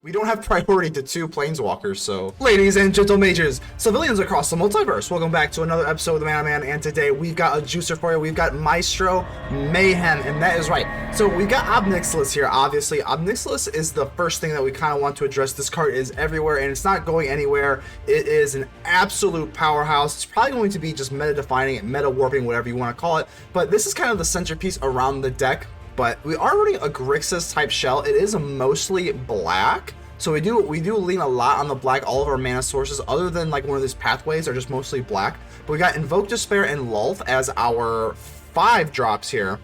We don't have priority to 2 planeswalkers, so... Ladies and gentle mages, civilians across the multiverse, welcome back to another episode of the Man, and today we've got a juicer for you. We've got Maestro Mayhem, and that is right. So we've got Ob Nixilis here, obviously. Ob Nixilis is the first thing that we kind of want to address. This card is everywhere, and it's not going anywhere. It is an absolute powerhouse. It's probably going to be just meta-defining, meta-warping, whatever you want to call it, but this is kind of the centerpiece around the deck. But we are running a Grixis type shell. It is mostly black, so we do lean a lot on the black. All of our mana sources, other than like one of these pathways, are just mostly black. But we got Invoke Despair and Lolth as our 5 drops here.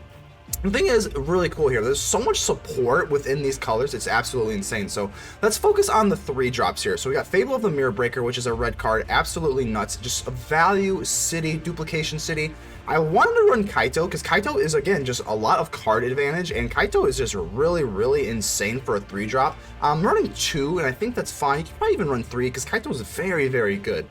The thing is really cool here, there's so much support within these colors, it's absolutely insane. So let's focus on the 3 drops here. So we got Fable of the Mirror Breaker, which is a red card, absolutely nuts, just a value city, duplication city. I wanted to run Kaito because Kaito is, again, just a lot of card advantage, and Kaito is just really insane for a 3 drop. I'm running 2, and I think that's fine. You can probably even run 3 because Kaito is very good.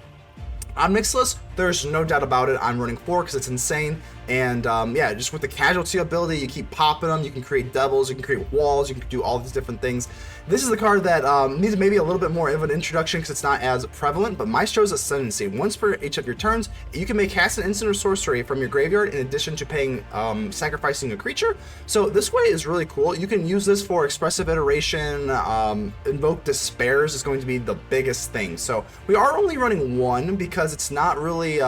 Ob Nixilis, there's no doubt about it, I'm running 4 because it's insane, and yeah, just with the casualty ability, you keep popping them, you can create devils, you can create walls, you can do all these different things. This is the card that needs maybe a little bit more of an introduction because it's not as prevalent, but Maestros Ascendancy, once per each of your turns, you can make cast an instant or sorcery from your graveyard in addition to paying, sacrificing a creature. So this way is really cool. You can use this for Expressive Iteration, Invoke Despair is going to be the biggest thing. So we are only running 1 because it's not really,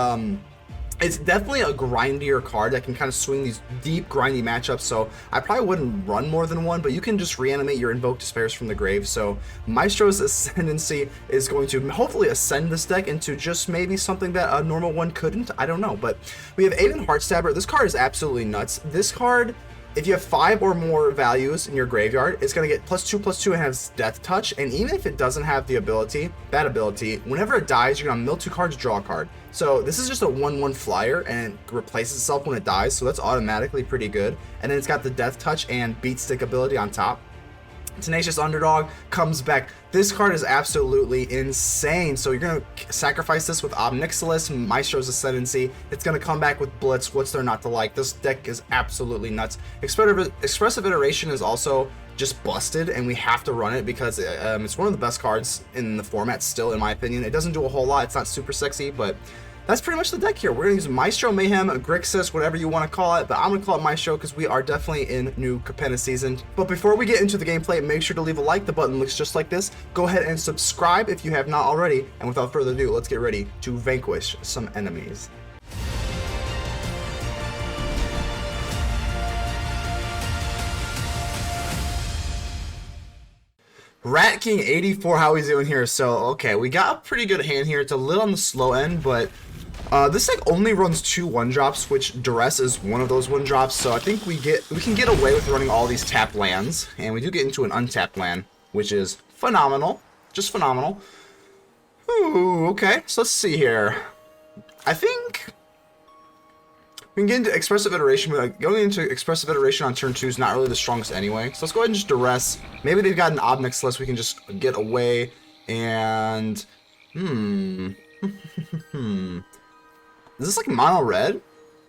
it's definitely a grindier card that can kind of swing these deep, grindy matchups, so I probably wouldn't run more than 1, but you can just reanimate your Invoke Despairs from the grave. So Maestros Ascendancy is going to hopefully ascend this deck into just maybe something that a normal one couldn't. I don't know, but we have Aven Heartstabber. This card is absolutely nuts. This card, if you have 5 or more values in your graveyard, it's going to get +2/+2 and has Death Touch, and even if it doesn't have the ability, that ability, whenever it dies, you're going to mill 2 cards, draw a card. So this is just a 1/1 flyer, and it replaces itself when it dies, so that's automatically pretty good. And then it's got the Death Touch and Beat Stick ability on top. Tenacious Underdog comes back. This card is absolutely insane. So you're going to sacrifice this with Ob Nixilis, Maestro's Ascendancy. It's going to come back with Blitz. What's there not to like? This deck is absolutely nuts. Expressive Iteration is also just busted, and we have to run it because it's one of the best cards in the format still, in my opinion. It doesn't do a whole lot. It's not super sexy, but that's pretty much the deck here. We're going to use Maestro, Mayhem, Grixis, whatever you want to call it, but I'm going to call it Maestro because we are definitely in new Capenna season. But before we get into the gameplay, make sure to leave a like. The button looks just like this. Go ahead and subscribe if you have not already. And without further ado, let's get ready to vanquish some enemies. Rat King 84, how we doing here? So, okay, we got a pretty good hand here. It's a little on the slow end, but this deck only runs 2 1-drops, which Duress is one of those 1-drops, so I think we can get away with running all these tapped lands, and we do get into an untapped land, which is phenomenal. Just phenomenal. Ooh, okay, so let's see here. I think we can get into Expressive Iteration, but going into Expressive Iteration on turn 2 is not really the strongest anyway. So let's go ahead and just Duress. Maybe they've got an Ob Nixilis, we can just get away and... Is this like mono red?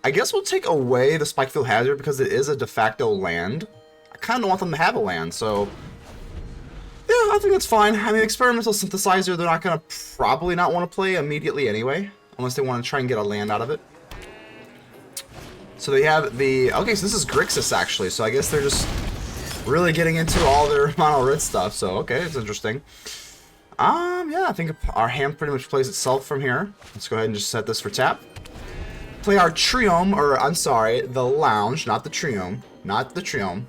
I guess we'll take away the Spikefield Hazard because it is a de facto land. I kind of don't want them to have a land, so... yeah, I think that's fine. I mean, Experimental Synthesizer, they're not going to probably not want to play immediately anyway, unless they want to try and get a land out of it. So they have the... okay, so this is Grixis, actually, so I guess they're just really getting into all their mono red stuff, so okay, it's interesting. Yeah, I think our hand pretty much plays itself from here. Let's go ahead and just set this for tap. Play our Triome, or I'm sorry, the Lounge, not the Triome. Not the Triome.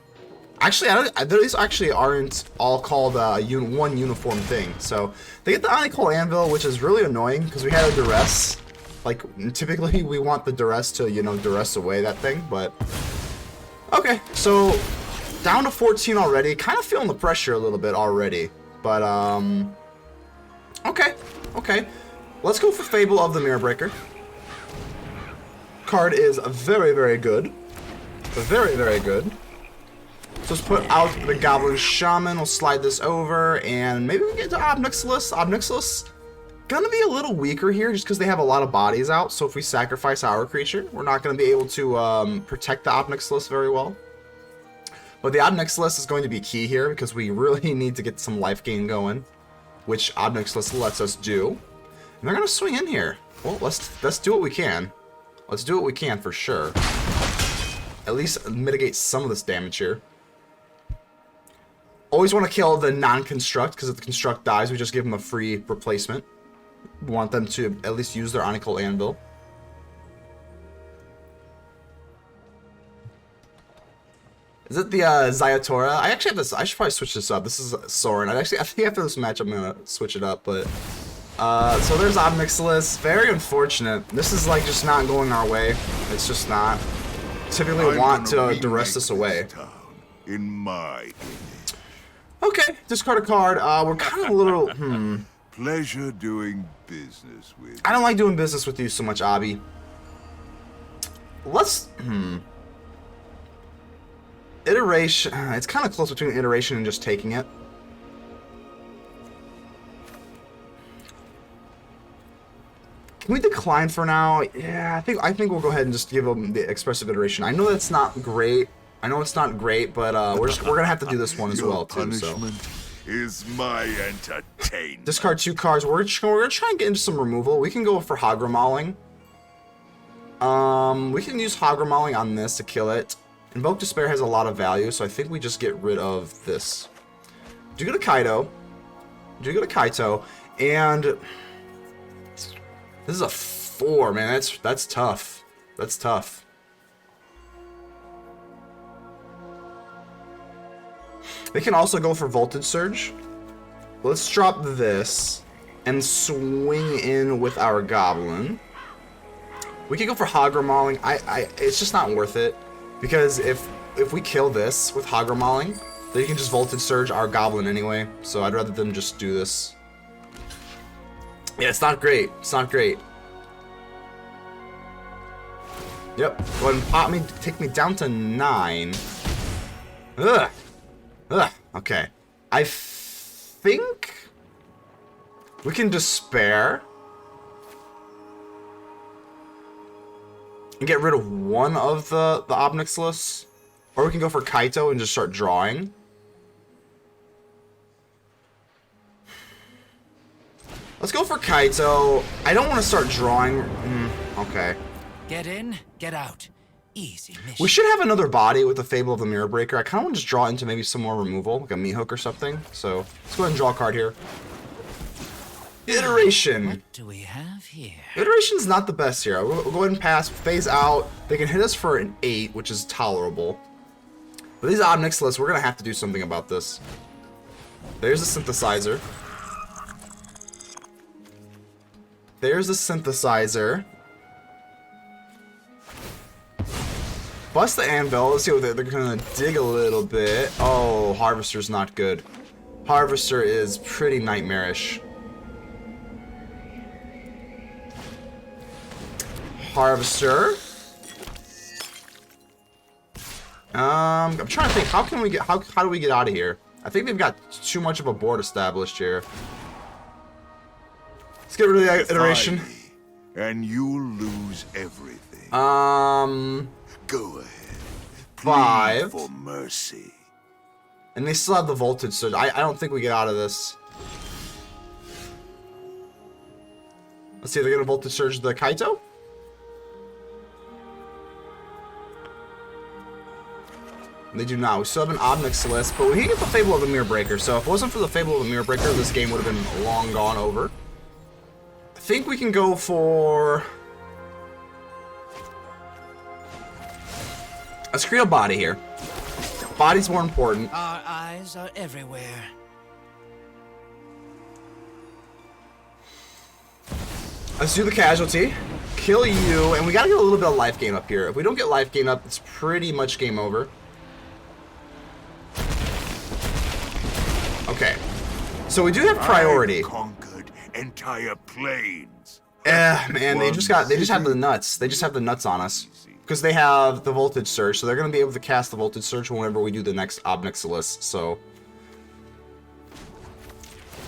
Actually, these actually aren't all called one uniform thing. So they get the Onyx Anvil, which is really annoying because we had a Duress. Like, typically we want the Duress to, you know, Duress away that thing, but... okay, so down to 14 already. Kind of feeling the pressure a little bit already, but, okay. Let's go for Fable of the Mirror Breaker. Card is very good. Very good. So let's put out the Goblin Shaman. We'll slide this over, and maybe we get to Ob Nixilis. Ob Nixilis gonna be a little weaker here just because they have a lot of bodies out. So if we sacrifice our creature, we're not gonna be able to protect the Ob Nixilis very well. But the Ob Nixilis is going to be key here because we really need to get some life gain going, which Ob Nixilis lets us do. And they're going to swing in here. Well, let's do what we can. Let's do what we can for sure. At least mitigate some of this damage here. Always want to kill the non-construct, because if the construct dies, we just give them a free replacement. We want them to at least use their Onyxal Anvil. Is it the Zayatora? I actually have this. I should probably switch this up. This is Soren. I think after this match, I'm gonna switch it up. But so there's Ob Nixilis. Very unfortunate. This is like just not going our way. It's just not. Typically want to Duress this away. In my Okay, discard a card. We're kind of a little. pleasure doing business with. I don't like doing business with you so much, Obby. Let's. Iteration. It's kind of close between iteration and just taking it. Can we decline for now? Yeah, I think we'll go ahead and just give them the expressive iteration. I know that's not great. I know it's not great, but we're gonna have to do this one as well too. So is my entertainment. Discard 2 cards. We're gonna try and get into some removal. We can go for Hagra Mauling. We can use Hagra Mauling on this to kill it. Invoke Despair has a lot of value, so I think we just get rid of this. Do go to Kaito. And this is a 4, man. That's tough. That's tough. They can also go for Voltage Surge. Let's drop this and swing in with our Goblin. We can go for Hagra Mauling. It's just not worth it. Because if we kill this with Hagra Mauling, then you can just Voltage Surge our Goblin anyway. So I'd rather them just do this. Yeah, it's not great. It's not great. Yep. Go ahead and pop me, take me down to 9. Ugh. Okay. I think we can Despair and get rid of one of the Ob Nixilis, or we can go for Kaito and just start drawing. Let's go for Kaito. I don't want to start drawing. Okay. Get in, get out. Easy mission. We should have another body with the Fable of the Mirror Breaker. I kind of want to just draw into maybe some more removal, like a Meathook or something. So let's go ahead and draw a card here. Iteration. What do we have here? Iteration's not the best here. We'll go ahead and pass, phase out. They can hit us for an 8, which is tolerable. But these Ob Nixilis, we're going to have to do something about this. There's a Synthesizer. There's a Synthesizer. Bust the Anvil. Let's see what they're going to dig a little bit. Oh, Harvester's not good. Harvester is pretty nightmarish. Harvester. I'm trying to think. How can we get? How do we get out of here? I think they've got too much of a board established here. Let's get rid of the iteration. And you'll lose everything. Go ahead. 5 for mercy. And they still have the Voltage Surge. I don't think we get out of this. Let's see. They're gonna Voltage Surge the Kaito. They do not. We still have an Ob Nixilis, but we can get the Fable of the Mirror Breaker. So if it wasn't for the Fable of the Mirror Breaker, this game would have been long gone over. I think we can go for... Let's create a body here. Body's more important. Our eyes are everywhere. Let's do the casualty. Kill you, and we gotta get a little bit of life gain up here. If we don't get life gain up, it's pretty much game over. Okay, so we do have priority. I've conquered entire plains. Man, they just have the nuts. They just have the nuts on us because they have the Voltage Surge, so they're gonna be able to cast the Voltage Surge whenever we do the next Ob Nixilis. So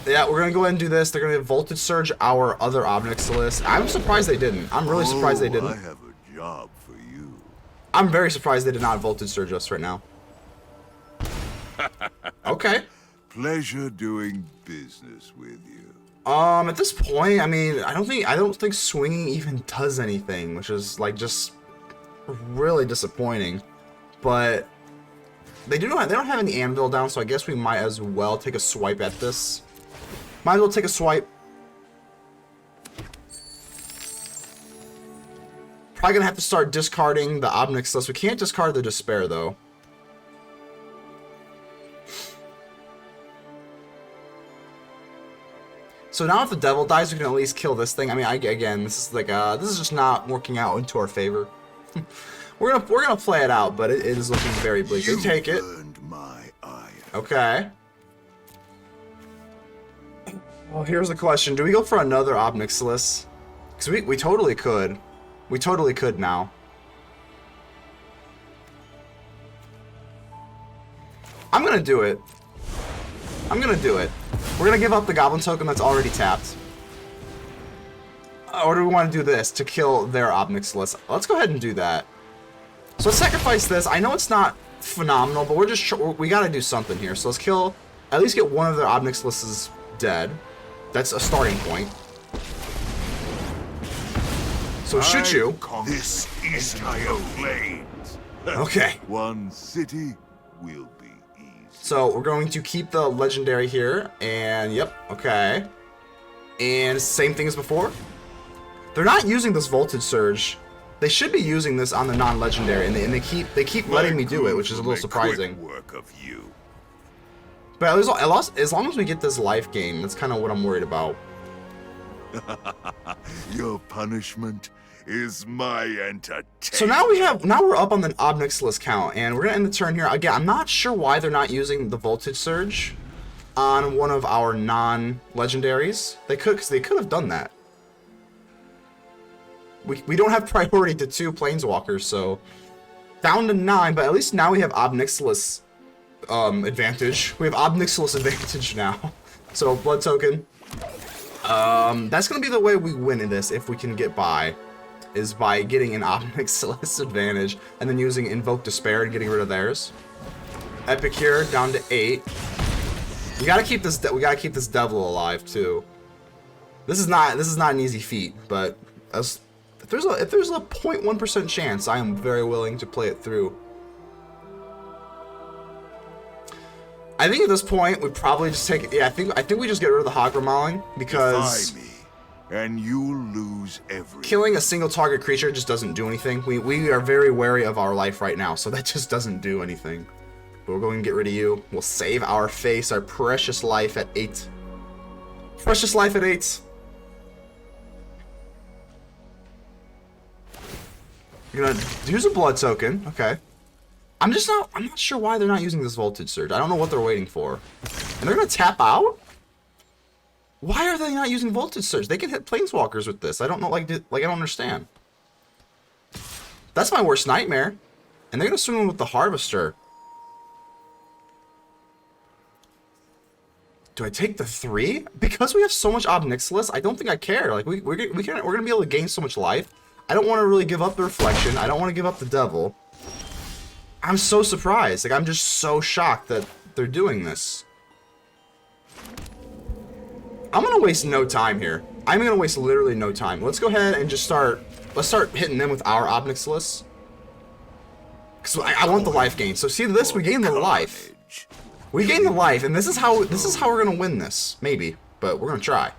yeah, we're gonna go ahead and do this. They're gonna Voltage Surge our other Ob Nixilis. I'm surprised they didn't. I'm really surprised they didn't. I have a job for you. I'm very surprised they did not Voltage Surge us right now. Okay. Pleasure doing business with you. At this point, I mean, I don't think swinging even does anything, which is like just really disappointing. But they don't have any anvil down, so I guess we might as well take a swipe at this. Might as well take a swipe. Probably gonna have to start discarding the Ob Nixilis. We can't discard the Despair though. So now if the devil dies, we can at least kill this thing. I mean, again, this is like this is just not working out into our favor. we're gonna play it out, but it is looking very bleak. They take it. My eye. Okay. Well, here's the question: do we go for another Ob Nixilis? Because we totally could. We totally could now. I'm gonna do it. I'm gonna do it. We're gonna give up the Goblin token that's already tapped. Or do we want to do this to kill their Ob Nixilis? Let's go ahead and do that. So let's sacrifice this. I know it's not phenomenal, but we gotta do something here. So let's kill, at least get one of their Ob Nixilises dead. That's a starting point. So shoot you. This entire plains. Okay. One city will be easy. So we're going to keep the legendary here, and yep, okay. And same thing as before. They're not using this voltage surge. They should be using this on the non-legendary, and they keep letting me do it, which is a little surprising. Work of you. But as long as we get this life gain, that's kind of what I'm worried about. Your punishment is my entertainment. So now we're up on the Ob Nixilis count, and we're gonna end the turn here. Again, I'm not sure why they're not using the voltage surge on one of our non-legendaries. They could have done that. We don't have priority to 2 planeswalkers, so down to 9. But at least now we have Ob Nixilis advantage. We have Ob Nixilis advantage now. So blood token. That's gonna be the way we win in this if we can get by. Is by getting an Ob Nixilis advantage and then using Invoke Despair and getting rid of theirs. Epicure down to 8. We gotta keep this devil alive too. This is not an easy feat, but if there's a 0.1% chance, I am very willing to play it through. I think at this point we probably just take it. Yeah, I think we just get rid of the Hagra Mauling because and you lose everything. Killing a single target creature just doesn't do anything. We are very wary of our life right now, so that just doesn't do anything. But we're going to get rid of you. We'll save our face, our precious life at 8. Precious life at 8. You're gonna use a blood token. Okay. I'm not sure why they're not using this voltage surge. I don't know what they're waiting for. And they're gonna tap out? Why are they not using voltage surge? They can hit planeswalkers with this. I don't know, like I don't understand. That's my worst nightmare. And they're gonna swing in with the Harvester. Do I take the 3? Because we have so much Ob Nixilis, I don't think I care. Like we're gonna be able to gain so much life. I don't want to really give up the reflection. I don't want to give up the devil. I'm so surprised. Like I'm just so shocked that they're doing this. I'm gonna waste no time here. I'm gonna waste literally no time. Let's go ahead and just start hitting them with our Ob Nixilis. Because I want the life gain. So see this, we gain the life. We gain the life, and this is how we're gonna win this. Maybe, but we're gonna try.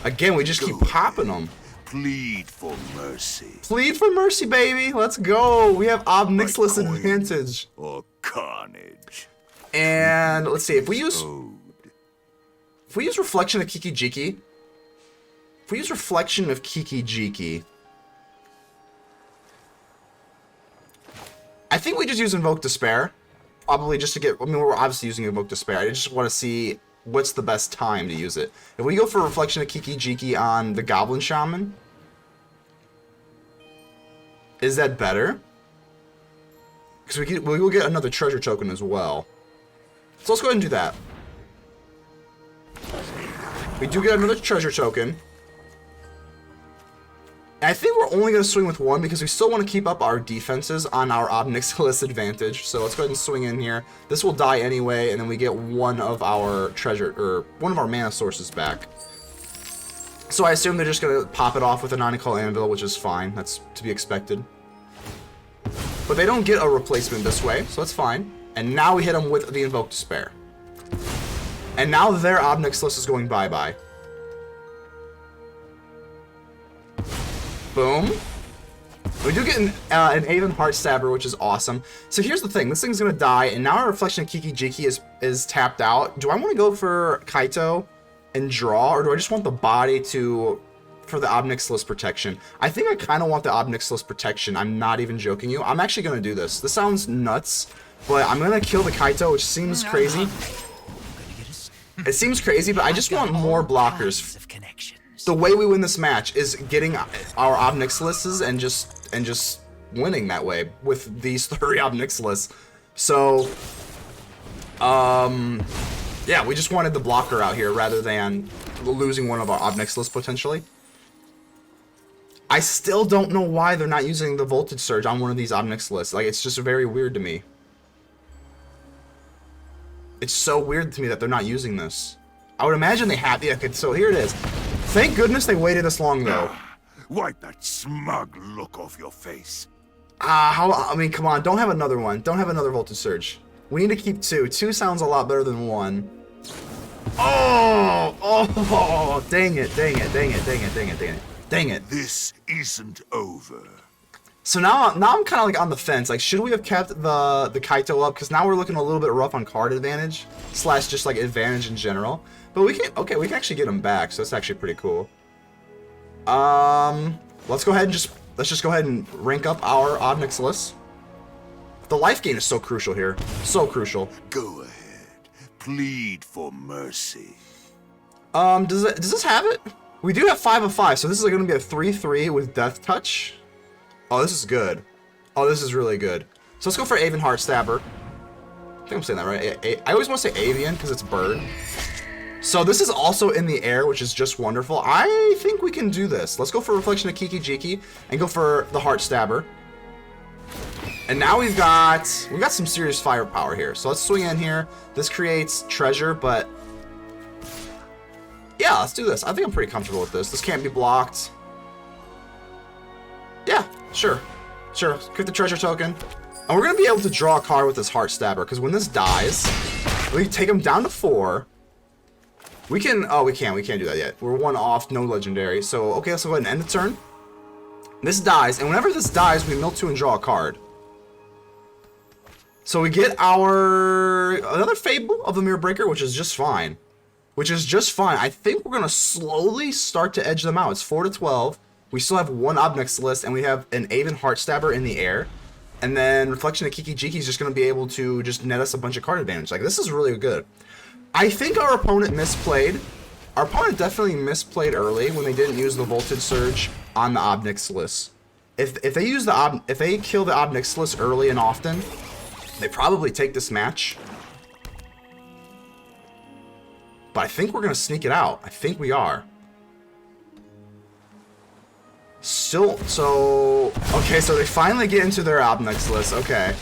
Again, we just keep popping them. Plead for mercy. Plead for mercy, baby. Let's go. We have Ob Nixilis advantage. Or carnage. And let's see, if we use Reflection of Kiki-Jiki. If we use Reflection of Kiki-Jiki, I think we just use Invoke Despair. Probably just to get, I mean, we're obviously using Invoke Despair. I just want to see what's the best time to use it. If we go for Reflection of Kiki-Jiki on the Goblin Shaman, is that better? Because we will get another treasure token as well. So let's go ahead and do that. We do get another treasure token. I think we're only going to swing with one because we still want to keep up our defenses on our Ob Nixilis advantage. So let's go ahead and swing in here. This will die anyway, and then we get one of our treasure, or one of our mana sources back. So I assume they're just going to pop it off with a Nine-Call Anvil, which is fine. That's to be expected. But they don't get a replacement this way, so that's fine. And now we hit them with the Invoke Despair. And now their Ob Nixilis is going bye-bye. Boom. We do get an Aven Heartstabber, which is awesome. So here's the thing. This thing's going to die, and now our Reflection of Kiki-Jiki is tapped out. Do I want to go for Kaito and draw, or do I just want the body for the Ob Nixilis protection? I think I kind of want the Ob Nixilis protection. I'm not even joking you. I'm actually going to do this. This sounds nuts, but I'm going to kill the Kaito, which seems crazy. It seems crazy, but I just want more blockers. The way we win this match is getting our Ob Nixilises and just winning that way with these 3 Ob Nixilis. So, yeah, we just wanted the blocker out here rather than losing one of our Ob Nixilis potentially. I still don't know why they're not using the Voltage Surge on one of these Ob Nixilis. Like, it's just very weird to me. It's so weird to me that they're not using this. I would imagine they have. Yeah, okay, so here it is. Thank goodness they waited this long, though. Wipe that smug look off your face. I mean, come on, don't have another one. Don't have another Voltage Surge. We need to keep 2. 2 sounds a lot better than 1. Oh, dang it. This isn't over. So now I'm kind of like on the fence. Like, should we have kept the Kaito up? Because now we're looking a little bit rough on card advantage / just like advantage in general. But we can actually get him back, so that's actually pretty cool. Let's go ahead and let's just go ahead and rank up our Ob Nixilis. The life gain is so crucial here, so crucial. Go ahead, plead for mercy. Does this have it? We do have 5 of 5, so this is going to be a 3/3 with Death Touch. Oh, this is good. Oh, this is really good. So let's go for Aven Heartstabber. I think I'm saying that right. I always want to say Avian because it's bird. So this is also in the air, which is just wonderful. I think we can do this. Let's go for Reflection of Kiki-Jiki and go for the Heartstabber. And now we've got some serious firepower here. So let's swing in here. This creates treasure, but yeah, let's do this. I think I'm pretty comfortable with this. This can't be blocked. Yeah, sure. Click the treasure token. And we're going to be able to draw a card with this Heartstabber, because when this dies, we take him down to 4. We can, we can't do that yet. We're 1 off, no legendary. So, okay, let's go ahead and end the turn. This dies, and whenever this dies, we mill 2 and draw a card. So we get another Fable of the Mirror Breaker, which is just fine. I think we're going to slowly start to edge them out. It's 4-12. We still have 1 Ob Nixilis, and we have an Aven Heartstabber in the air. And then Reflection of Kiki-Jiki is just going to be able to just net us a bunch of card advantage. Like, this is really good. I think our opponent misplayed. Our opponent definitely misplayed early when they didn't use the Voltage Surge on the Ob Nixilis. If they kill the Ob Nixilis early and often, they probably take this match. But I think we're going to sneak it out. I think we are. Okay, so they finally get into their Ob Nixilis. Okay.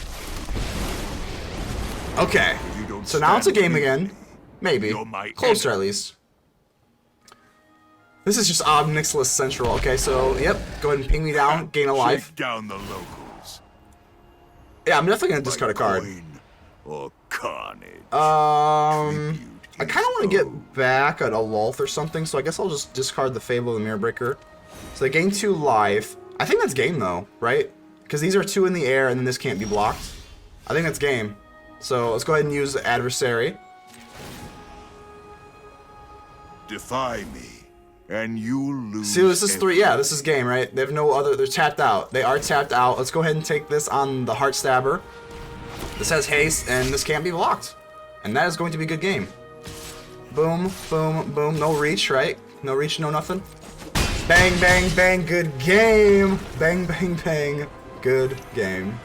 So now it's a game again. Maybe. Closer at least. This is just Ob Nixilis Central. Okay, so, yep. Go ahead and ping me down. Gain a life. Down the locals. Yeah, I'm definitely going to discard a card. Or carnage. I kind of want to get back at a Lolth or something, so I guess I'll just discard the Fable of the Mirror Breaker. So they gain 2 life. I think that's game, though, right? Because these are 2 in the air, and then this can't be blocked. I think that's game. So let's go ahead and use the Adversary. Defy me, and you'll lose. See, this is 3. Yeah, this is game, right? They have no other. They're tapped out. They are tapped out. Let's go ahead and take this on the Heartstabber. This has haste, and this can't be blocked. And that is going to be a good game. Boom, boom, boom. No reach, right? No reach, no nothing. Bang, bang, bang. Good game. Bang, bang, bang. Good game.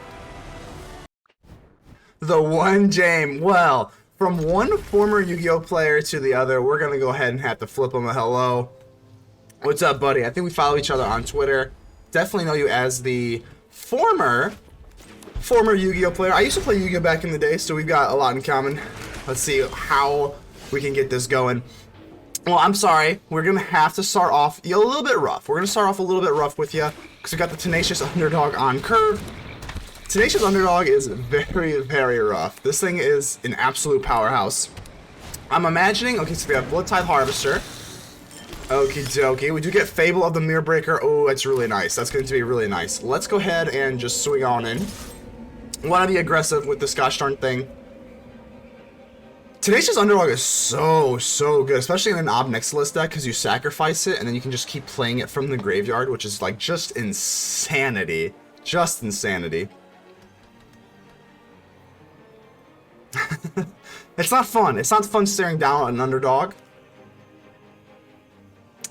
The one Jame. Well, from one former Yu-Gi-Oh player to the other, we're going to go ahead and have to flip him a hello. What's up, buddy? I think we follow each other on Twitter. definitely know you as the former Yu-Gi-Oh player. I used to play Yu-Gi-Oh back in the day, so we've got a lot in common. Let's see how we can get this going. Well, I'm sorry. We're going to have to start off a little bit rough. We're going to start off a little bit rough with you because we've got the Tenacious Underdog on curve. Tenacious Underdog is very, very rough. This thing is an absolute powerhouse. I'm imagining, okay, so we have Bloodtithe Harvester. Okie dokie. We do get Fable of the Mirror Breaker. Oh, that's really nice. That's going to be really nice. Let's go ahead and just swing on in. Want to be aggressive with this gosh darn thing. Tenacious Underdog is so good, especially in an Ob Nixilis deck, because you sacrifice it and then you can just keep playing it from the graveyard, which is like just insanity. Just insanity. It's not fun. It's not fun staring down an underdog.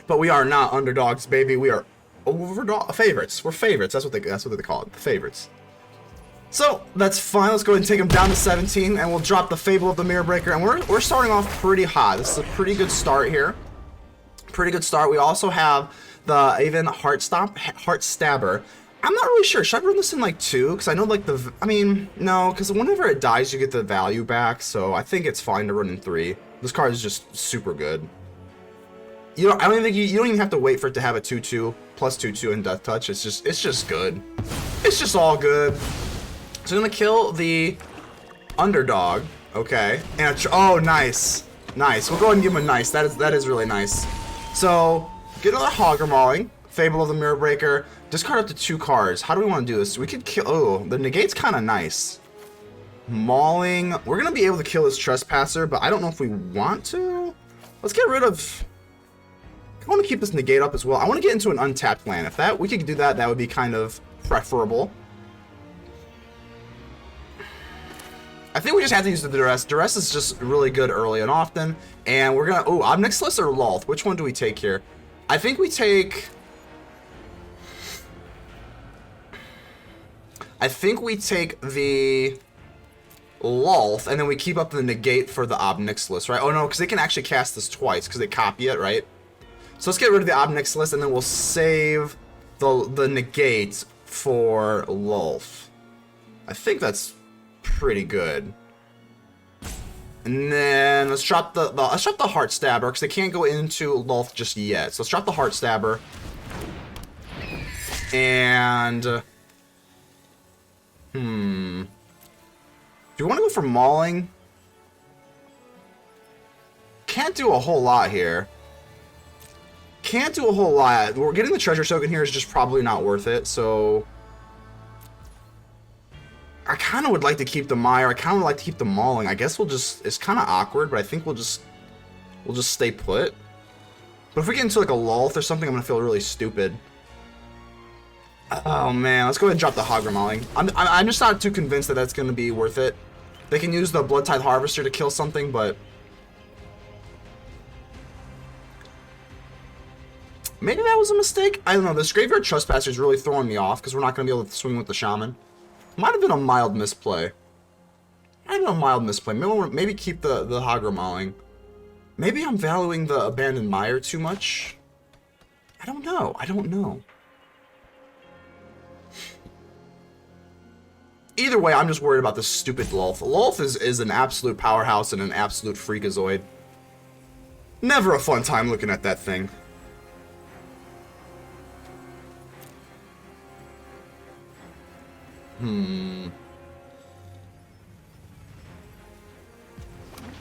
But we are not underdogs, baby. We are favorites. We're favorites. That's what they call it. The favorites. So that's fine. Let's go ahead and take him down to 17, and we'll drop the Fable of the Mirror Breaker. And we're starting off pretty hot. This is a pretty good start here. Pretty good start. We also have the Aven Heartstabber. I'm not really sure. Should I run this in like 2? Because I know like no, because whenever it dies, you get the value back. So I think it's fine to run in 3. This card is just super good. I don't even think you don't even have to wait for it to have a 2/2 plus 2/2 and Death Touch. It's just good. It's just all good. So I'm gonna kill the underdog, okay? And oh, nice. We'll go ahead and give him a nice. That is really nice. So get another Hagra Mauling, Fable of the Mirror Breaker. Discard up to 2 cards. How do we want to do this? We could kill. Oh, the Negate's kind of nice. Mauling. We're gonna be able to kill this Trespasser, but I don't know if we want to. Let's get rid of. I want to keep this Negate up as well. I want to get into an untapped land. If we could do that, that would be kind of preferable. I think we just have to use the Duress. Duress is just really good early and often. And we're going to... Oh, Ob Nixilis or Lolth? Which one do we take here? I think we take... the Lolth, and then we keep up the Negate for the Ob Nixilis, right? Oh, no, because they can actually cast this twice, because they copy it, right? So let's get rid of the Ob Nixilis, and then we'll save the Negate for Lolth. I think that's pretty good. And then let's drop the Heartstabber, because they can't go into Lolth just yet. So let's drop the Heartstabber. And do we want to go for Mauling? Can't do a whole lot here. Can't do a whole lot. We're getting the Treasure Token here is just probably not worth it, so I kind of would like to keep the Mire. I kind of would like to keep the Mauling. I guess we'll just... It's kind of awkward, but I think we'll just stay put. But if we get into like a Lolth or something, I'm gonna feel really stupid. Oh man, let's go ahead and drop the Hagra Mauling. I'm just not too convinced that that's gonna be worth it. They can use the Bloodtithe Harvester to kill something, but maybe that was a mistake. I don't know. This Graveyard Trespasser is really throwing me off because we're not going to be able to swing with the Shaman. Might have been a mild misplay. Maybe keep the Hagra Mauling. Maybe I'm valuing the Abandoned Mire too much. I don't know. Either way, I'm just worried about this stupid Lolth. Lolth is an absolute powerhouse and an absolute freakazoid. Never a fun time looking at that thing.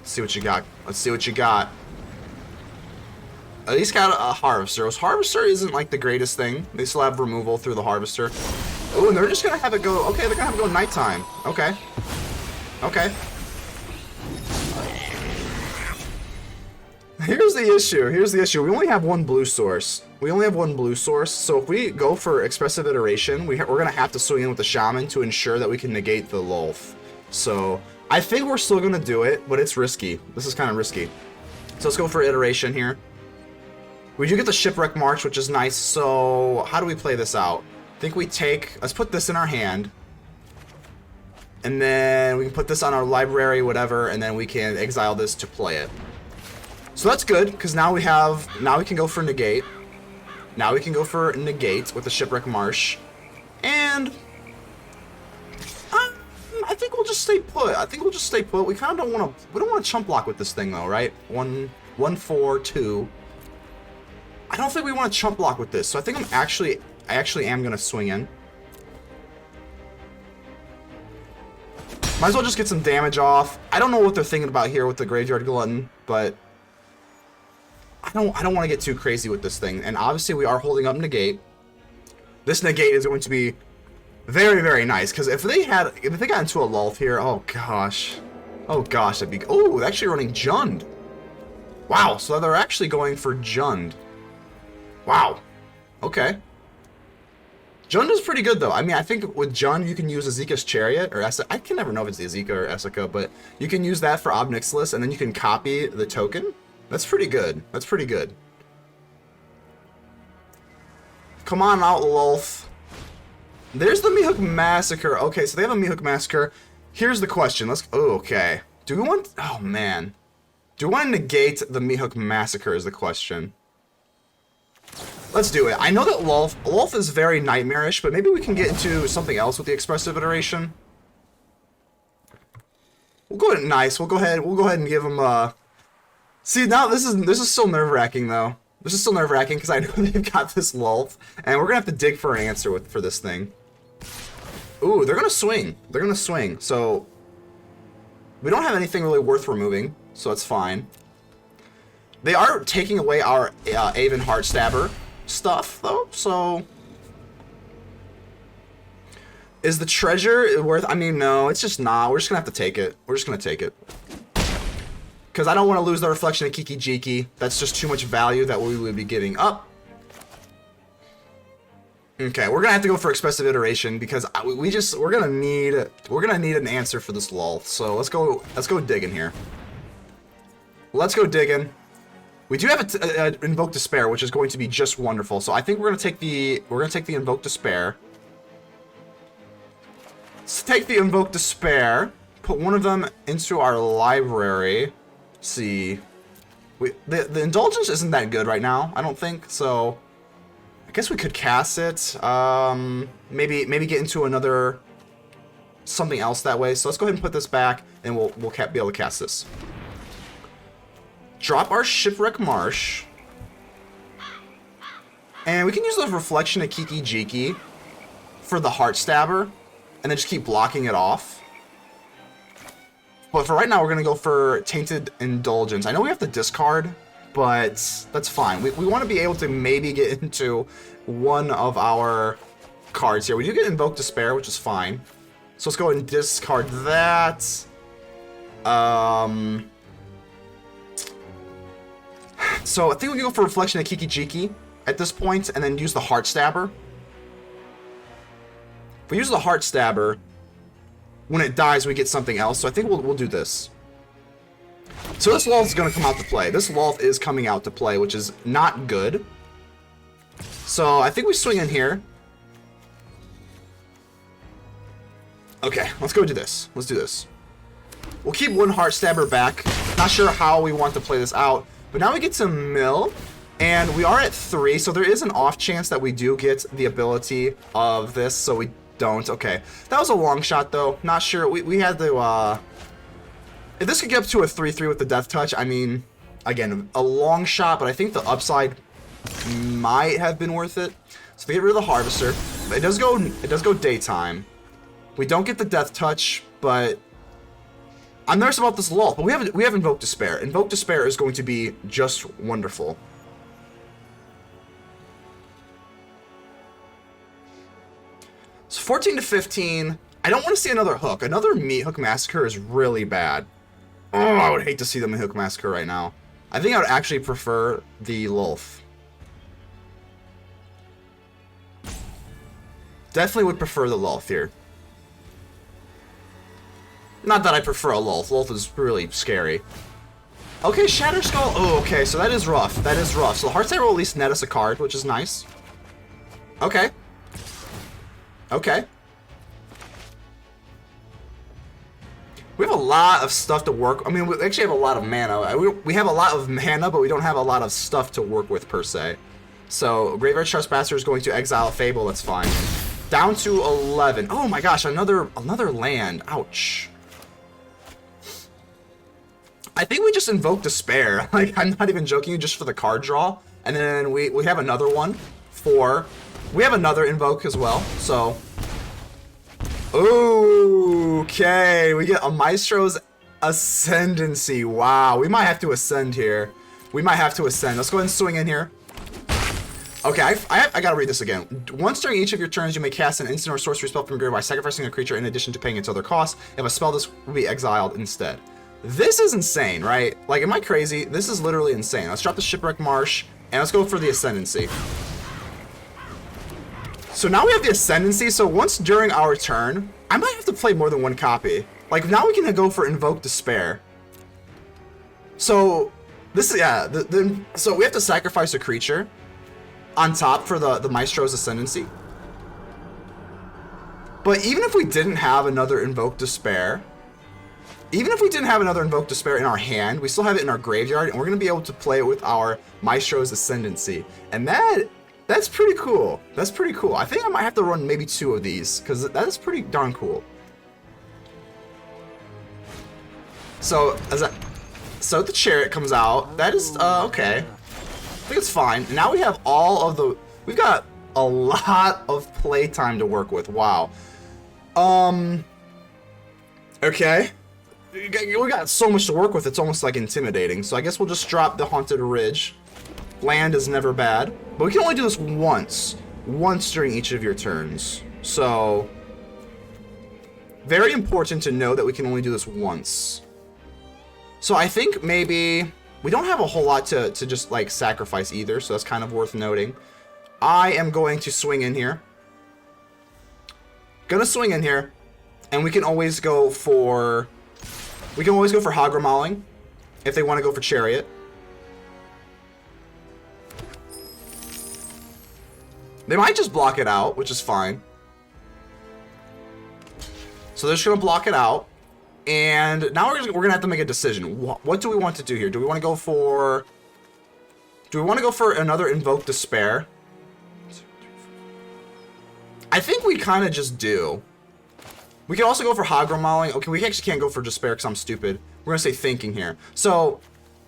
Let's see what you got. At least got a Harvester. Harvester isn't like the greatest thing. They still have removal through the Harvester. Oh, and they're just gonna have it go. Okay, they're gonna have it go nighttime. Okay. Here's the issue. We only have one blue source. So if we go for Expressive Iteration, we're gonna have to swing in with the Shaman to ensure that we can negate the Lolth. So I think we're still gonna do it, but it's risky. This is kind of risky. So let's go for Iteration here. We do get the Shipwreck Marsh, which is nice. So how do we play this out? I think let's put this in our hand. And then we can put this on our library, whatever, and then we can exile this to play it. So that's good, because now we can go for Negate. Now we can go for Negate with the Shipwreck Marsh. And I think we'll just stay put. We kind of don't want to. We don't want to chump block with this thing though, right? 1, 4, 2. I don't think we want to chump block with this. So I think I actually am gonna swing in. Might as well just get some damage off. I don't know what they're thinking about here with the Graveyard Glutton, but I don't want to get too crazy with this thing. And obviously we are holding up Negate. This Negate is going to be very, very nice, because if they got into a Lolth here, oh gosh, that'd be. Oh, they're actually running Jund. Wow, so they're actually going for Jund. Wow. Okay. Jund is pretty good though. I mean, I think with Jund you can use Azeka's Chariot or I can never know if it's the Azeka or Esika, but you can use that for Ob Nixilis, and then you can copy the token. That's pretty good. That's pretty good. Come on out, Lolth. There's the Meathook Massacre. Okay, so they have a Meathook Massacre. Here's the question. Oh, okay. Do we want... Oh, man. Do we want to negate the Meathook Massacre is the question. Let's do it. I know that Lolth is very nightmarish, but maybe we can get into something else with the Expressive Iteration. We'll go ahead. Nice. We'll go ahead and give him See, now this is still nerve-wracking though. This is still nerve-wracking because I know they've got this Lolth, and we're gonna have to dig for an answer for this thing. Ooh, they're gonna swing. They're gonna swing. So we don't have anything really worth removing, so it's fine. They are taking away our Aven Heartstabber stuff though, so is the treasure worth? I mean, no, it's just not. We're just gonna have to take it. We're just gonna take it. Because I don't want to lose the Reflection of Kiki Jiki. That's just too much value that we would be giving up. Okay, we're gonna have to go for Expressive Iteration because we're gonna need an answer for this Lolth. So let's go digging here. Let's go digging. We do have a Invoke Despair, which is going to be just wonderful. So I think we're gonna take the Invoke Despair. Let's take the Invoke Despair. Put one of them into our library. See, the Indulgence isn't that good right now, I don't think, so I guess we could cast it, maybe get into something else that way. So let's go ahead and put this back, and we'll be able to cast this. Drop our Shipwreck Marsh, and we can use the Reflection of Kiki Jiki for the Heartstabber, and then just keep blocking it off. But for right now, we're going to go for Tainted Indulgence. I know we have to discard, but that's fine. We want to be able to maybe get into one of our cards here. We do get Invoke Despair, which is fine. So let's go ahead and discard that. So I think we can go for Reflection of Kiki Jiki at this point, and then use the Heartstabber. If we use the Heartstabber, when it dies, we get something else. So I think we'll do this. So this Lolth is going to come out to play. This Lolth is coming out to play, which is not good. So I think we swing in here. Okay, let's go do this. Let's do this. We'll keep one Heartstabber back. Not sure how we want to play this out. But now we get to mill. And we are at 3. So there is an off chance that we do get the ability of this. So we don't. Okay, that was a long shot though. Not sure. We had to if this could get up to a 3/3 with the Death Touch, I mean, again, a long shot, but I think the upside might have been worth it. So they get rid of the Harvester. It does go daytime. We don't get the Death Touch, but I'm nervous about this Lolth. But we have Invoke Despair. Invoke Despair is going to be just wonderful. So 14 to 15. I don't want to see another hook. Another Meathook Massacre is really bad. Oh, I would hate to see the Meathook Massacre right now. I think I would actually prefer the Lolth. Definitely would prefer the Lolth here. Not that I prefer a Lolth. Lolth is really scary. Okay, Shatter Skull. Oh, okay, so that is rough. That is rough. So the Heartstabber will at least net us a card, which is nice. Okay. Okay. We have a lot of stuff to work. I mean, we actually have a lot of mana. We have a lot of mana, but we don't have a lot of stuff to work with per se. So Graveyard Trespasser is going to exile a Fable. That's fine. Down to 11. Oh my gosh, another land. Ouch. I think we just Invoke Despair. Like, I'm not even joking, just for the card draw. And then we have another one for... We have another Invoke as well, so... Okay, we get a Maestros Ascendancy. Wow, we might have to ascend here. We might have to ascend. Let's go ahead and swing in here. Okay, I gotta read this again. Once during each of your turns, you may cast an instant or sorcery spell from your graveyard by sacrificing a creature in addition to paying its other costs. If a spell, this will be exiled instead. This is insane, right? Like, am I crazy? This is literally insane. Let's drop the Shipwreck Marsh, and let's go for the Ascendancy. So now we have the Ascendancy, so once during our turn, I might have to play more than one copy. Like, now we can go for Invoke Despair. So, this is, yeah, so we have to sacrifice a creature on top for the Maestro's Ascendancy. But even if we didn't have another Invoke Despair, in our hand, we still have it in our graveyard, and we're going to be able to play it with our Maestro's Ascendancy. And that's pretty cool. That's pretty cool. I think I might have to run maybe 2 of these, because that is pretty darn cool. So, so the Chariot comes out. That is, okay. I think it's fine. Now we have all of the... We've got a lot of playtime to work with. Wow. Okay. We got so much to work with, it's almost like intimidating. So I guess we'll just drop the Haunted Ridge. Land is never bad. But we can only do this once. Once during each of your turns. So... Very important to know that we can only do this once. So I think maybe... We don't have a whole lot to just, like, sacrifice either, so that's kind of worth noting. I am going to swing in here. Gonna swing in here. And we can always go for... We can always go for Hagra Mauling if they want to go for Chariot. They might just block it out, which is fine. So they're just going to block it out. And now we're going to have to make a decision. What do we want to do here? Do we want to go for... Do we want to go for another Invoke Despair? I think we kind of just do. We can also go for Hagra Mauling. Okay, we actually can't go for Despair because I'm stupid. We're going to say Thinking here. So,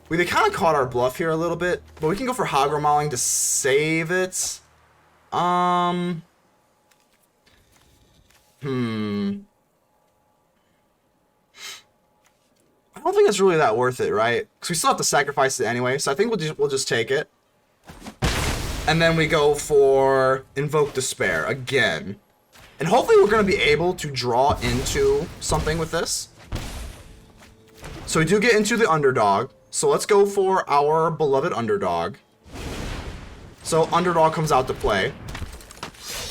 they kind of caught our bluff here a little bit. But we can go for Hagra Mauling to save it. I don't think it's really that worth it, right? Because we still have to sacrifice it anyway. So I think we'll just take it. And then we go for Invoke Despair again. And hopefully we're going to be able to draw into something with this. So we do get into the Underdog. So let's go for our beloved Underdog. So Underdog comes out to play.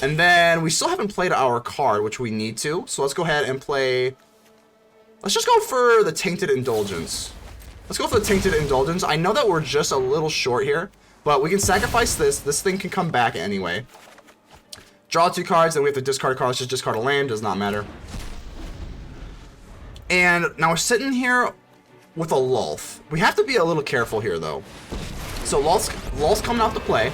And then we still haven't played our card, which we need to. So let's go ahead and play... Let's just go for the Tainted Indulgence. Let's go for the Tainted Indulgence. I know that we're just a little short here, but we can sacrifice this. This thing can come back anyway. Draw 2 cards, then we have to discard cards. Just discard a land, does not matter. And now we're sitting here with a Lolth. We have to be a little careful here, though. So Lolth's coming out to play.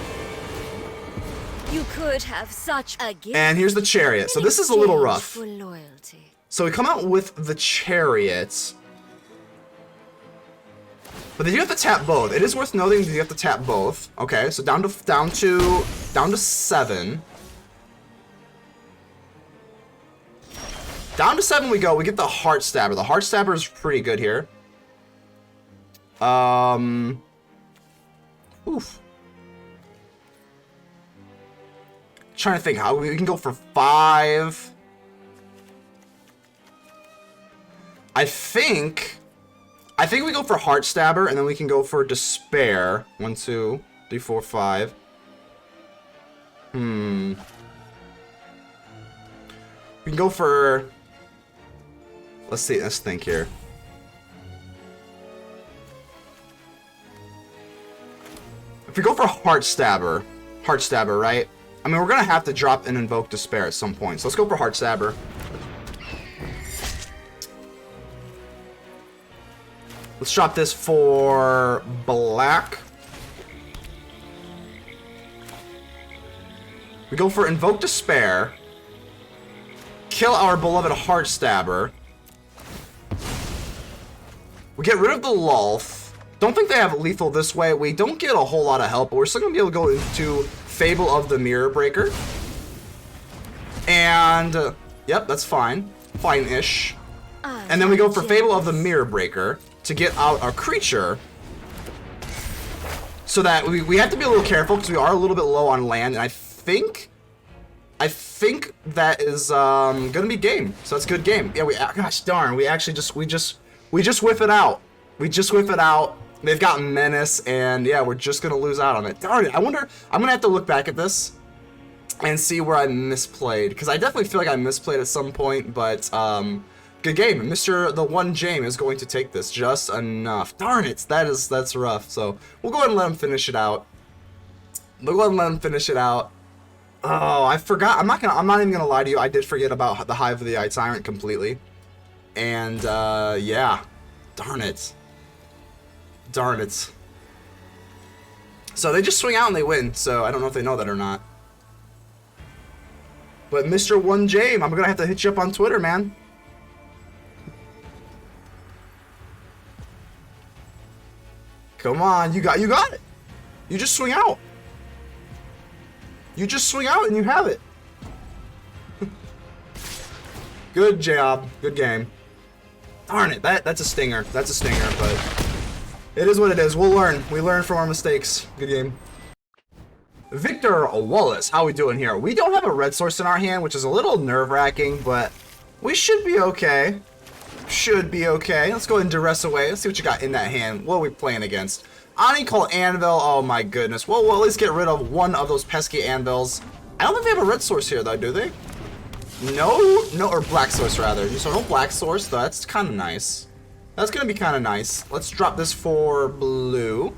You could have such a gift. And here's the Chariot. So this is a little rough. For loyalty. So we come out with the Chariot. But they do have to tap both. It is worth noting that you have to tap both. Okay, so down to 7. Down to 7 we go. We get the Heartstabber. The Heartstabber is pretty good here. Oof. Trying to think how we can go for 5. I think we go for Heartstabber, and then we can go for Despair. 1, 2, 3, 4, 5. We can go for... Let's see, let's think here. If we go for Heartstabber, right? I mean, we're going to have to drop and Invoke Despair at some point. So let's go for Heartstabber. Let's drop this for black. We go for Invoke Despair. Kill our beloved Heartstabber. We get rid of the Lolth. Don't think they have lethal this way. We don't get a whole lot of help, but we're still going to be able to go into Fable of the Mirror Breaker. And, yep, that's fine. Fine-ish. And then we go for Fable of the Mirror Breaker to get out our creature. So that we have to be a little careful because we are a little bit low on land, and I think that is gonna be game. So that's good game. Yeah, gosh darn, we just whiff it out. We just whiff it out. They've got Menace, and yeah, we're just gonna lose out on it. Darn it! I wonder. I'm gonna have to look back at this and see where I misplayed, because I definitely feel like I misplayed at some point. But good game. Mr. The One James is going to take this just enough. Darn it! That's rough. So we'll go ahead and let him finish it out. Oh, I forgot. I'm not even gonna lie to you. I did forget about the Hive of the Eye Tyrant completely. And yeah, darn it. So they just swing out and they win. So I don't know if they know that or not. But Mr. One James, I'm gonna have to hit you up on Twitter, man. Come on, you got it. You just swing out. You just swing out and you have it. Good job. Good game. Darn it. That's a stinger. That's a stinger, but it is what it is. We'll learn. We learn from our mistakes. Good game. Victor Wallace, how we doing here? We don't have a red source in our hand, which is a little nerve-wracking, but we should be okay. Should be okay. Let's go ahead and Duress away. Let's see what you got in that hand. What are we playing against? Ani call Anvil. Oh my goodness. Well, we'll at least get rid of one of those pesky Anvils. I don't think they have a red source here, though, do they? No, or black source, rather. So no black source, though. That's kind of nice. That's going to be kind of nice. Let's drop this for blue.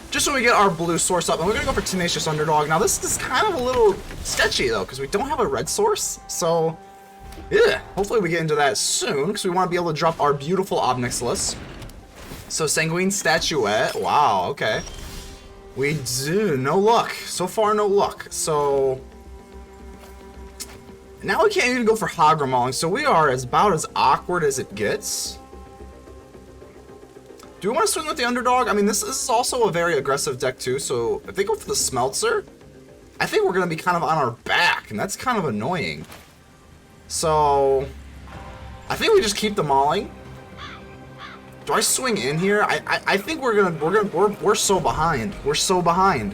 Just so we get our blue source up. And we're going to go for Tenacious Underdog. Now, this is kind of a little sketchy, though, because we don't have a red source. So, yeah. Hopefully we get into that soon, because we want to be able to drop our beautiful Ob Nixilis. So, Sanguine Statuette. Wow, okay. We do. No luck. So far, no luck. So, now we can't even go for Hagra Mauling. So, we are about as awkward as it gets. Do we want to swing with the Underdog? I mean, this is also a very aggressive deck, too. So, if they go for the Smeltzer, I think we're going to be kind of on our back. And that's kind of annoying. So, I think we just keep the Mauling. Do I swing in here? I think we're so behind. We're so behind.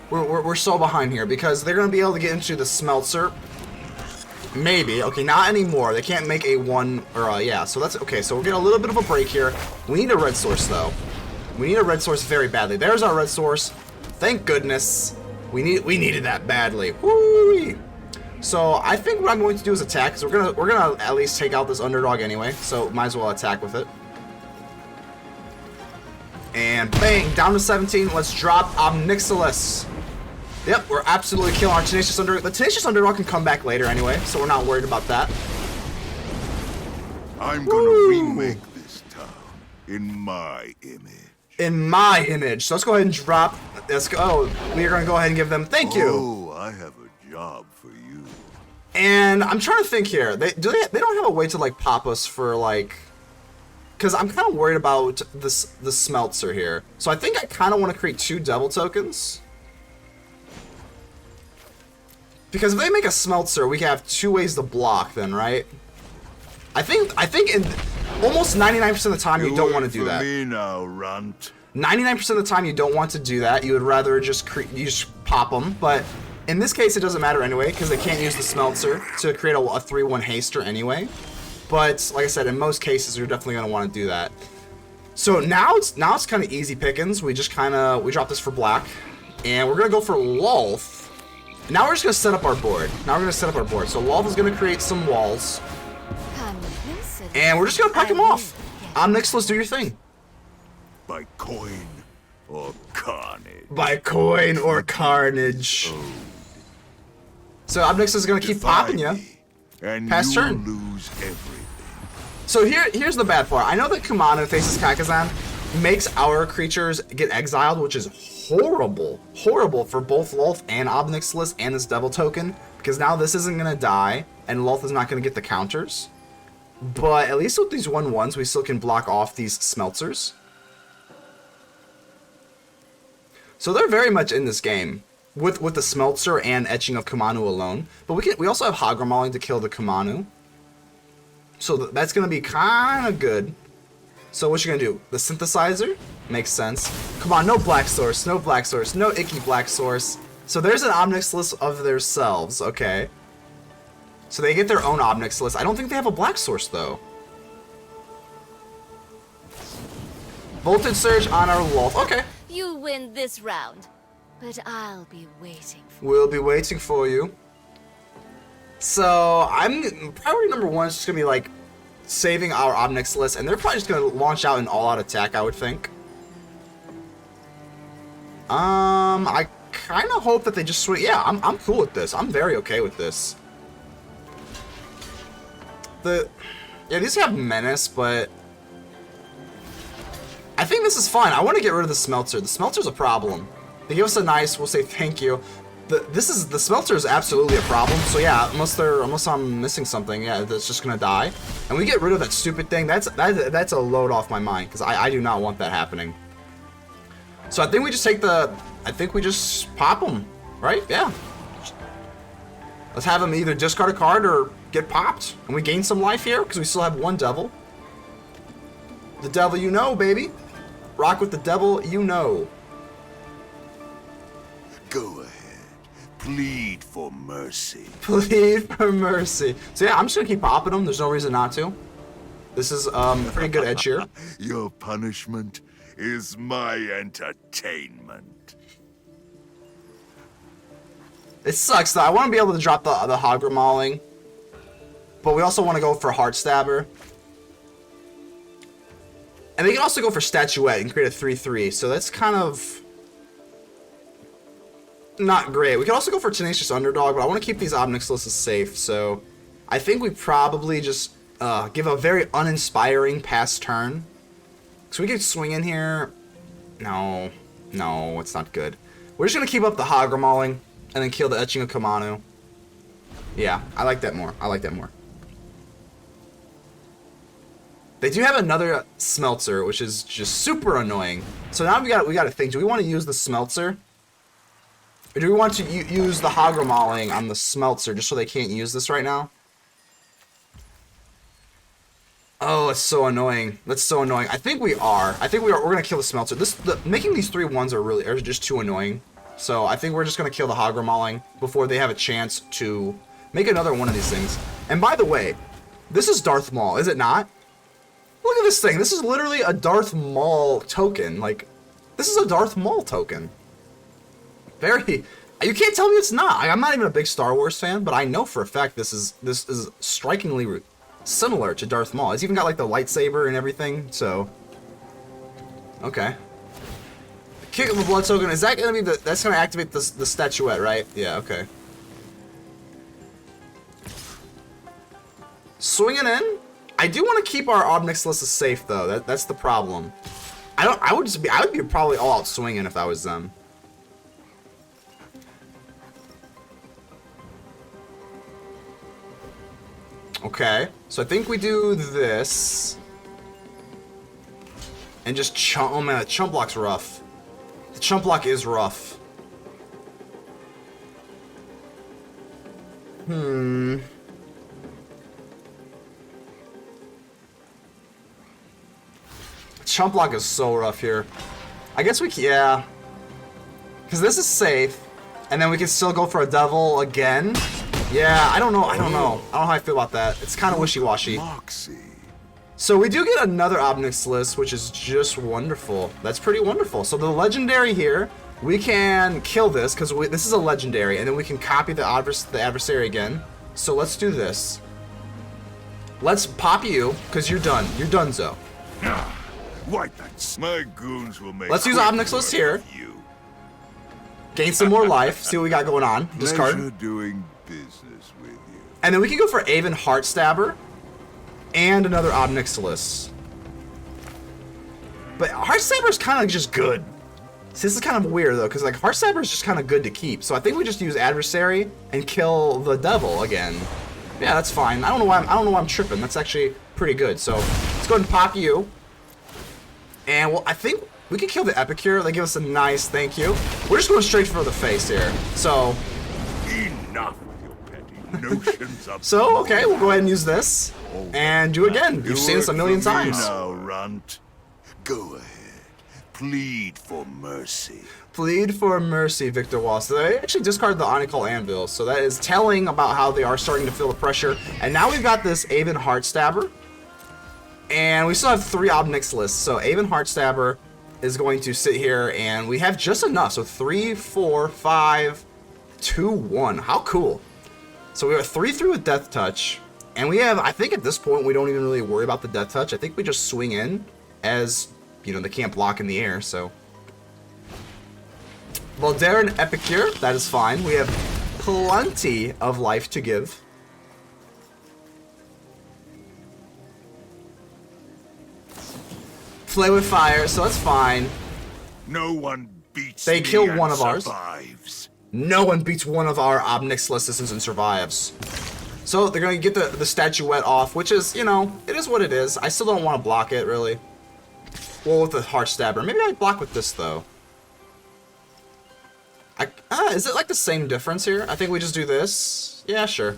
We're so behind here because they're gonna be able to get into the Smeltzer. Maybe. Okay, not anymore. They can't make a one or yeah. So that's okay. So we're getting a little bit of a break here. We need a red source though. We need a red source very badly. There's our red source. Thank goodness. We needed that badly. Woo-wee. So I think what I'm going to do is attack because we're gonna at least take out this Underdog anyway. So might as well attack with it. And bang, down to 17. Let's drop Ob Nixilis. Yep, we're absolutely killing our Tenacious Underdog. The Tenacious Underdog can come back later anyway, so we're not worried about that. I'm gonna remake this town in my image. In my image. So let's go ahead and drop. Let's go. Oh, we're gonna go ahead and give them. Thank you. Oh, I have a job for you. And I'm trying to think here. They don't have a way to like pop us for like. Because I'm kind of worried about the Smeltzer here. So I think I kind of want to create 2 Devil tokens. Because if they make a Smeltzer, we have 2 ways to block then, right? I think in almost 99% of the time you don't want to do that. Me now, runt. 99% of the time you don't want to do that. You would rather just pop them. But in this case, it doesn't matter anyway, because they can't use the Smeltzer to create a 3/1 haster anyway. But like I said, in most cases, you're definitely going to want to do that. So now it's kind of easy pickings. We just we drop this for black, and we're going to go for Lolth. Now we're just going to set up our board. So Lolth is going to create some walls, and we're just going to pick him off. Ob Nixilis, do your thing. By coin or carnage. By coin or carnage. Oh. So Ob Nixilis is going to keep popping you. And Pass turn. Lose everything. So here's the bad part. I know that Kumano faces Kakazan, makes our creatures get exiled, which is horrible. Horrible for both Lolth and Ob Nixilis and this Devil token, because now this isn't going to die, and Lolth is not going to get the counters. But at least with these 1/1s, we still can block off these Smelters. So they're very much in this game with the Smelter and Etching of Kumanu alone. But we also have Hagra Mauling to kill the Kumanu. So that's going to be kind of good. So what you going to do? The Synthesizer? Makes sense. Come on, no Black Source, no Black Source, no icky Black Source. So there's an Ob Nixilis of themselves, okay. So they get their own Ob Nixilis. I don't think they have a Black Source, though. Voltage Surge on our Lolth. Okay. You win this round, but I'll be waiting for you. We'll be waiting for you. So priority number 1 is just gonna be like saving our Ob Nixilis, and they're probably just gonna launch out an all-out attack, I would think. I kind of hope that they just swing. Yeah, I'm cool with this. I'm very okay with this. Yeah, these have Menace, but I think this is fine. I want to get rid of the Smelter. The Smelter's a problem. They give us a nice, we'll say thank you. The Smelter is absolutely a problem. So yeah, unless I'm missing something, yeah, that's just gonna die. And we get rid of that stupid thing. That's a load off my mind, because I do not want that happening. So I think we just we just pop them, right? Yeah. Let's have them either discard a card or get popped, and we gain some life here because we still have 1 Devil. The Devil, you know, baby. Rock with the Devil, you know. Go ahead. Plead for mercy. Plead for mercy. So yeah, I'm just gonna keep popping them. There's no reason not to. This is pretty good edge here. Your punishment is my entertainment. It sucks though. I want to be able to drop the Hagra Mauling, but we also want to go for Heartstabber. And they can also go for Statuette and create a 3/3, so that's kind of not great. We can also go for Tenacious Underdog, but I want to keep these Ob Nixilis safe, so I think we probably just give a very uninspiring pass turn. So we could swing in here. No, it's not good. We're just going to keep up the Hagra Mauling and then kill the Etching of Kumanu. Yeah, I like that more. They do have another Smelter, which is just super annoying. So now we got to think, do we want to use the Smelter? Or do we want to use the Hagra Mauling on the Smelter just so they can't use this right now? Oh, it's so annoying. That's so annoying. I think we are. We're going to kill the Smelter. Making these 3/1s are just too annoying. So I think we're just going to kill the Hagra Mauling before they have a chance to make another one of these things. And by the way, this is Darth Maul, is it not? Look at this thing. This is literally a Darth Maul token. Like, this is a Darth Maul token. You can't tell me it's not. I'm not even a big Star Wars fan, but I know for a fact this is strikingly similar to Darth Maul. It's even got like the lightsaber and everything, so okay. Kick of the Blood token, is that gonna be that's gonna activate the Statuette, right? Yeah, okay. Swinging in. I do want to keep our Ob Nixilis safe though. That's the problem. I would be probably all out swinging if I was them. Okay, so I think we do this and just chump. Oh man, the chump block's rough. The chump block is rough. Chump block is so rough here. I guess yeah. Because this is safe. And then we can still go for a Devil again. Yeah, I don't know how I feel about that. It's kind of wishy-washy. So we do get another Ob Nixilis, which is just wonderful. That's pretty wonderful. So the legendary here, we can kill this because this is a legendary, and then we can copy the adversary again. So let's do this. Let's pop you because you're done. You're donezo. Wipe that. My goons will make. Let's use Ob Nixilis here. Gain some more life. See what we got going on. Discard. Pleasure doing business with you. And then we can go for Aven Heartstabber and another Ob Nixilis. But Heartstabber is kind of just good. See, this is kind of weird though, because like Heartstabber is just kind of good to keep. So I think we just use Adversary and kill the devil again. Yeah, that's fine. I don't know why I'm tripping. That's actually pretty good. So let's go ahead and pop you. And well, I think we can kill the Epicure. They give us a nice thank you. We're just going straight for the face here. So Enough with your petty notions of so okay, we'll go ahead and use this and do it again. You've seen this a million times. Now, Runt. Go ahead. Plead for mercy. Plead for mercy, Victor Wall. So they actually discarded the Onycol Anvil, so that is telling about how they are starting to feel the pressure. And now we've got this Aven Heartstabber, and we still have 3 Ob Nixilis. So Aven Heartstabber is going to sit here, and we have just enough. So 3, 4, 5, 2, 1. How cool. So we are 3 through with Death Touch, and we have, I think at this point, we don't even really worry about the Death Touch. I think we just swing in as, you know, they can't block in the air, so. Valdarin Epicure, that is fine. We have plenty of life to give. Play with fire, so that's fine. No one beats They me kill and one of ours. survives. No one beats one of our Ob Nixilises and survives. So they're going to get the statuette off, which is, you know, it is what it is. I still don't want to block it, really. Well, with the Heartstabber. Maybe I block with this, though. Is it like the same difference here? I think we just do this. Yeah, sure.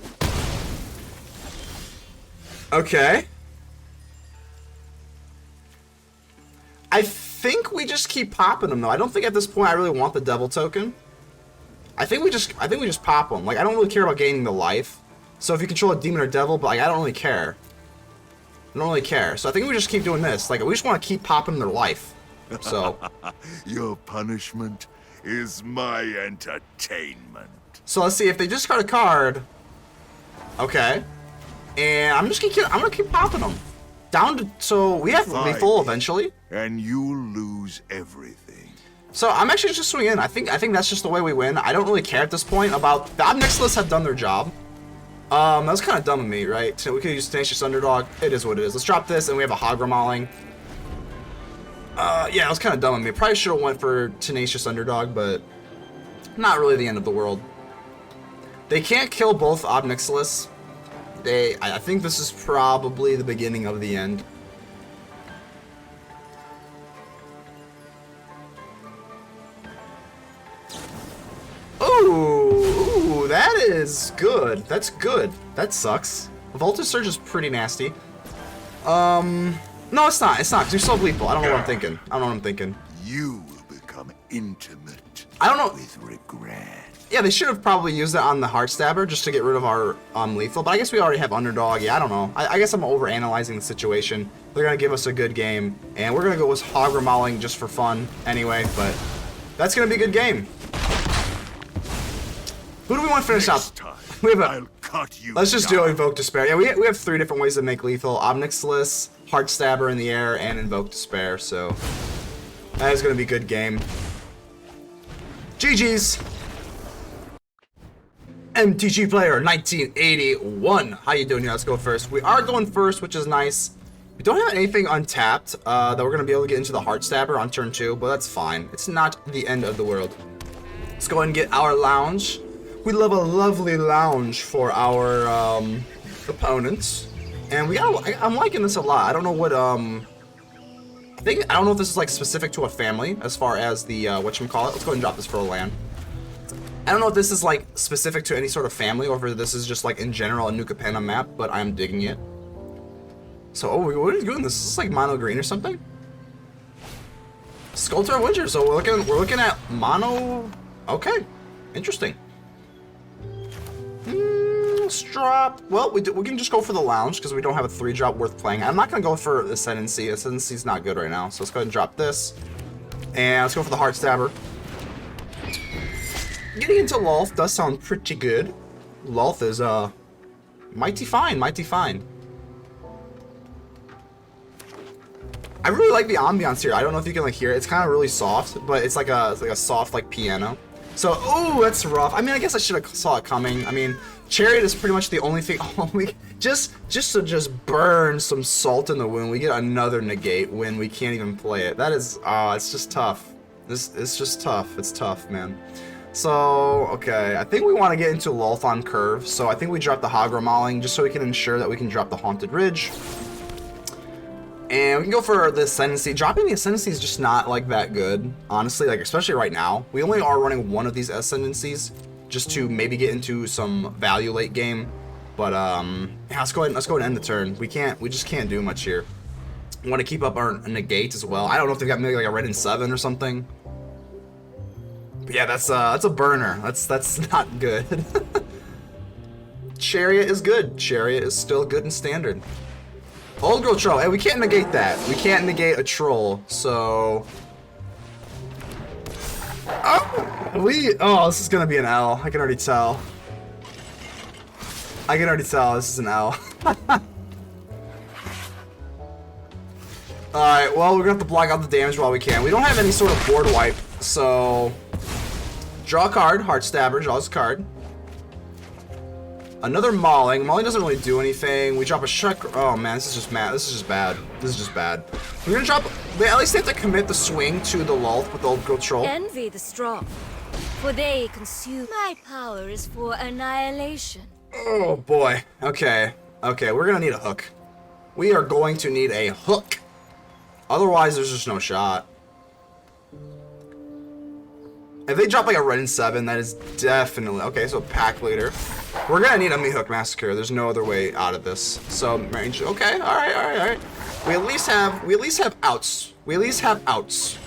Okay. I think we just keep popping them, though. I don't think at this point I really want the Devil token. I think we just pop them. Like, I don't really care about gaining the life. So if you control a demon or devil, but like, I don't really care. I don't really care. So I think we just keep doing this. Like, we just want to keep popping their life. So. Your punishment is my entertainment. So let's see if they discard a card. Okay. And I'm gonna keep popping them. Down to, so we have to be full eventually. And you lose everything. So I'm actually just swinging in. I think that's just the way we win. I don't really care at this point about the Ob Nixilis have done their job. That was kind of dumb of me, right? So we could use Tenacious Underdog. It is what it is. Let's drop this, and we have a Hagra Mauling. Yeah, it was kind of dumb of me. Probably should have went for Tenacious Underdog, but not really the end of the world. They can't kill both Ob Nixilis. I think this is probably the beginning of the end. Ooh, that is good. That's good. That sucks. Voltage Surge is pretty nasty. No, it's not. It's not. 'Cause you're so lethal. I don't know what I'm thinking. I don't know what I'm thinking. You will become intimate. I don't know. With regret. Yeah, they should have probably used it on the Heartstabber just to get rid of our lethal, but I guess we already have Underdog. Yeah, I don't know. I guess I'm overanalyzing the situation. They're going to give us a good game, and we're going to go with Hagra Mauling just for fun anyway, but that's going to be a good game. Who do we want to finish up? We have I'll cut you let's just down. do Invoke Despair. Yeah, we have 3 different ways to make lethal. Ob Nixilis, Heartstabber in the air, and Invoke Despair, so that is going to be a good game. GG's! MTG player 1981. How you doing here? Let's go first. We are going first, which is nice. We don't have anything untapped that we're going to be able to get into the Heartstabber on turn 2, but that's fine. It's not the end of the world. Let's go ahead and get our lounge. We love a lovely lounge for our opponents. And we got, I'm liking this a lot. I don't know what, I don't know if this is like specific to a family as far as the, whatchamacallit. Let's go ahead and drop this for a land. I don't know if this is like specific to any sort of family or if this is just like in general a new Capenna map, but I'm digging it. So, oh, what are you doing? This is like mono green or something? Sculptor Witcher. So we're looking at mono. Okay, interesting. Let's drop. Well, we can just go for the lounge because we don't have a 3-drop worth playing. I'm not gonna go for Ascendancy. Ascendancy's not good right now. So let's go ahead and drop this, and let's go for the Heartstabber. Getting into Lolth does sound pretty good. Lolth is mighty fine, mighty fine. I really like the ambiance here. I don't know if you can like hear it. It's kind of really soft, but it's like a soft like piano. So, ooh, that's rough. I mean, I guess I should have saw it coming. I mean, Chariot is pretty much the only thing. Oh, we just to burn some salt in the wound. We get another negate when we can't even play it. That is, it's just tough. It's just tough. It's tough, man. So, okay, I think we want to get into Lolth on curve. So I think we drop the Hagra Mauling just so we can ensure that we can drop the Haunted Ridge. And we can go for the Ascendancy. Dropping the Ascendancy is just not like that good, honestly, like especially right now. We only are running one of these Ascendancies just to maybe get into some value late game. But yeah, let's go ahead and end the turn. We just can't do much here. Want to keep up our negate as well. I don't know if they've got maybe like a red in 7 or something. But yeah, that's a burner. That's not good. Chariot is good. Chariot is still good in standard. Old Girl Troll. Hey, we can't negate that. We can't negate a troll, so... Oh, this is gonna be an L. I can already tell. I can already tell this is an L. Alright, well, we're gonna have to block out the damage while we can. We don't have any sort of board wipe, so... Draw a card. Heartstabber draws a card. Another Mauling. Mauling doesn't really do anything. We drop a Shipwreck. Oh man, this is just mad. This is just bad. This is just bad. We're gonna drop. They at least have to commit the swing to the Lolth with the Old Girl Troll. Envy the strong, for they consume. My power is for annihilation. Oh boy. Okay. Okay, we're gonna need a hook. We are going to need a hook. Otherwise, there's just no shot. If they drop like a red in 7, that is definitely okay. So pack leader, we're gonna need a Meathook Massacre. There's no other way out of this. So range. Okay, all right. We at least have outs. We at least have outs.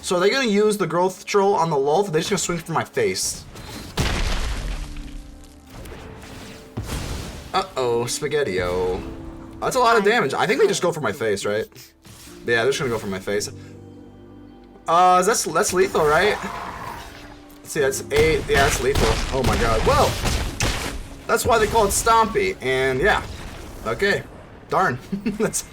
So are they gonna use the growth troll on the Lolth? They're just gonna swing for my face. Uh-oh, Spaghetti-O. That's a lot of damage. I think they just go for my face, right? Yeah, they're just gonna go for my face. That's lethal, right? Let's see, that's 8. Yeah, that's lethal. Oh my god. Whoa! That's why they call it Stompy. And yeah. Okay. Darn. That's...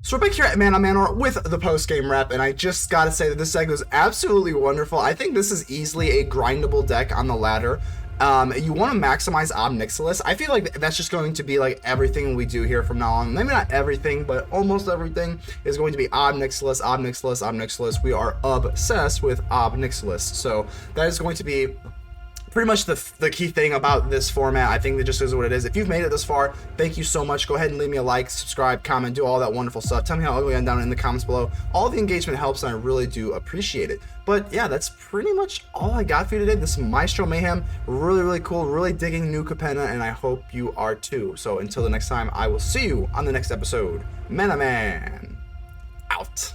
So we're back here at Man on Man with the post-game rep, and I just gotta say that this deck was absolutely wonderful. I think this is easily a grindable deck on the ladder. You want to maximize Ob Nixilis. I feel like that's just going to be like everything we do here from now on. Maybe not everything, but almost everything is going to be Ob Nixilis, Ob Nixilis, Ob Nixilis. We are obsessed with Ob Nixilis. So that is going to be pretty much the key thing about this format. I think that just is what it is. If you've made it this far, thank you so much. Go ahead and leave me a like, subscribe, comment, do all that wonderful stuff. Tell me how ugly I am down in the comments below. All the engagement helps, and I really do appreciate it. But yeah, that's pretty much all I got for you today. This is Maestro Mayhem. Really cool. Really digging new Capenna, and I hope you are too. So until the next time, I will see you on the next episode. Man, out.